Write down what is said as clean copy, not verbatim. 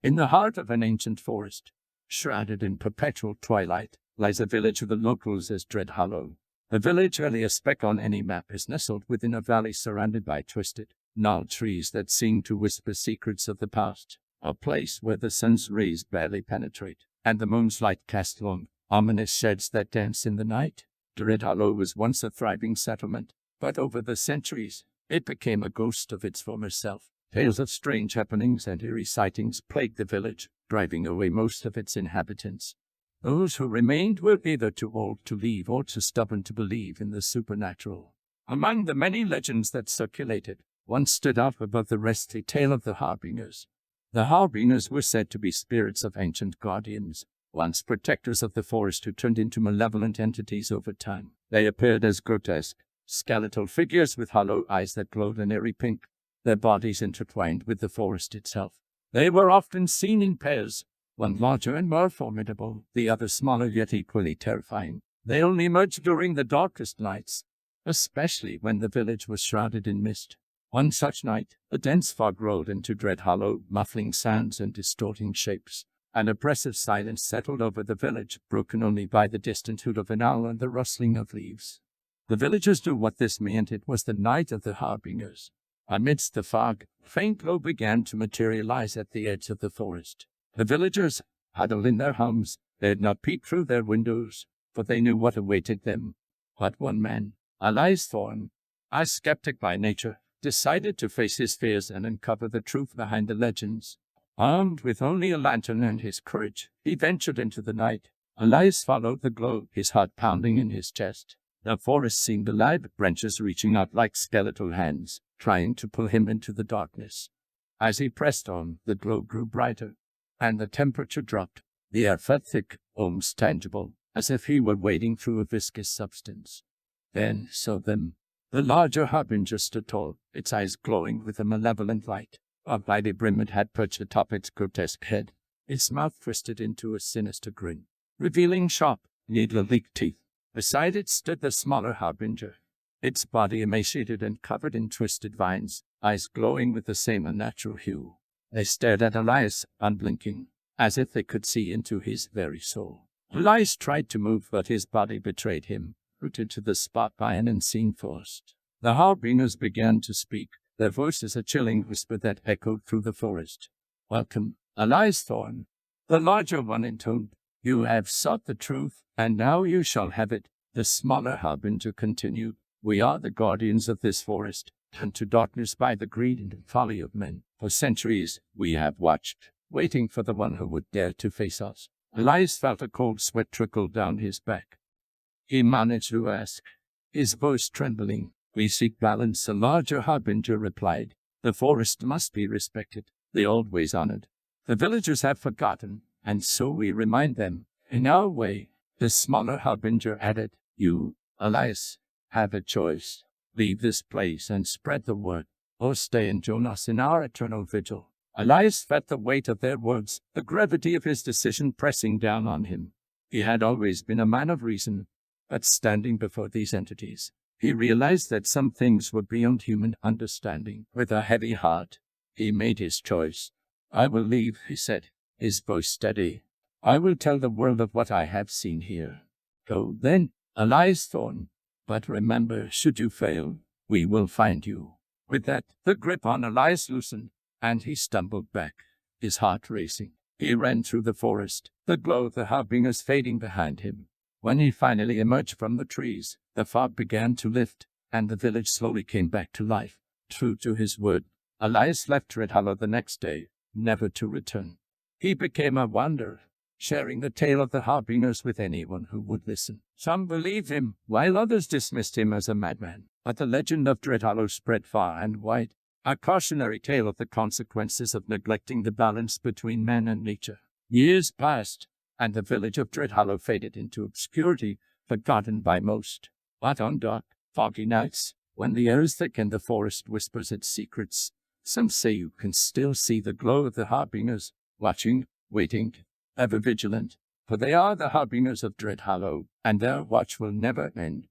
In the heart of an ancient forest, shrouded in perpetual twilight, lies a village of the locals as Dread Hollow. The village, barely a speck on any map, is nestled within a valley surrounded by twisted, gnarled trees that seem to whisper secrets of the past. A place where the sun's rays barely penetrate, and the moon's light casts long, ominous shades that dance in the night. Dread Hollow was once a thriving settlement, but over the centuries, it became a ghost of its former self. Tales of strange happenings and eerie sightings plagued the village, driving away most of its inhabitants. Those who remained were either too old to leave or too stubborn to believe in the supernatural. Among the many legends that circulated, one stood out above the rest: the tale of the Harbingers. The Harbingers were said to be spirits of ancient guardians, once protectors of the forest who turned into malevolent entities over time. They appeared as grotesque, skeletal figures with hollow eyes that glowed an eerie pink, their bodies intertwined with the forest itself. They were often seen in pairs, one larger and more formidable, the other smaller yet equally terrifying. They only emerged during the darkest nights, especially when the village was shrouded in mist. One such night, a dense fog rolled into Dread Hollow, muffling sounds and distorting shapes. An oppressive silence settled over the village, broken only by the distant hoot of an owl and the rustling of leaves. The villagers knew what this meant. It was the night of the Harbingers. Amidst the fog, a faint glow began to materialize at the edge of the forest. The villagers, huddled in their homes, dared not peek through their windows, for they knew what awaited them. But one man, Elias Thorne, a skeptic by nature, decided to face his fears and uncover the truth behind the legends. Armed with only a lantern and his courage, he ventured into the night. Elias followed the glow, his heart pounding in his chest. The forest seemed alive, branches reaching out like skeletal hands, trying to pull him into the darkness. As he pressed on, the glow grew brighter, and the temperature dropped. The air felt thick, almost tangible, as if he were wading through a viscous substance. Then, the larger Harbinger stood tall, its eyes glowing with a malevolent light. A mighty brim it had perched atop its grotesque head, its mouth twisted into a sinister grin, revealing sharp, needle-like teeth. Beside it stood the smaller Harbinger, its body emaciated and covered in twisted vines, eyes glowing with the same unnatural hue. They stared at Elias, unblinking, as if they could see into his very soul. Elias tried to move, but his body betrayed him, rooted to the spot by an unseen force. The Harbingers began to speak, their voices a chilling whisper that echoed through the forest. "Welcome, Elias Thorne," the larger one intoned. "You have sought the truth, and now you shall have it." The smaller Harbinger continued. "We are the guardians of this forest, turned to darkness by the greed and folly of men. For centuries, we have watched, waiting for the one who would dare to face us." Elias felt a cold sweat trickle down his back. He managed to ask, his voice trembling. "We seek balance," the larger Harbinger replied. "The forest must be respected, the old ways honored. The villagers have forgotten, and so we remind them, in our way." The smaller Harbinger added, "You, Elias, have a choice. Leave this place and spread the word, or stay and join us in our eternal vigil." Elias felt the weight of their words, the gravity of his decision pressing down on him. He had always been a man of reason, but standing before these entities, he realized that some things were beyond human understanding. With a heavy heart, he made his choice. "I will leave," he said, his voice steady. "I will tell the world of what I have seen here." "Go then, Elias Thorne. But remember, should you fail, we will find you." With that, the grip on Elias loosened, and he stumbled back, his heart racing. He ran through the forest, the glow of the Harbingers fading behind him. When he finally emerged from the trees, the fog began to lift, and the village slowly came back to life. True to his word, Elias left Dread Hollow the next day, never to return. He became a wanderer, sharing the tale of the Harbingers with anyone who would listen. Some believed him, while others dismissed him as a madman. But the legend of Dread Hollow spread far and wide, a cautionary tale of the consequences of neglecting the balance between man and nature. Years passed, and the village of Dread Hollow faded into obscurity, forgotten by most. But on dark, foggy nights, when the air is thick and the forest whispers its secrets, some say you can still see the glow of the Harbingers, watching, waiting, ever vigilant, for they are the Harbingers of Dread Hollow, and their watch will never end.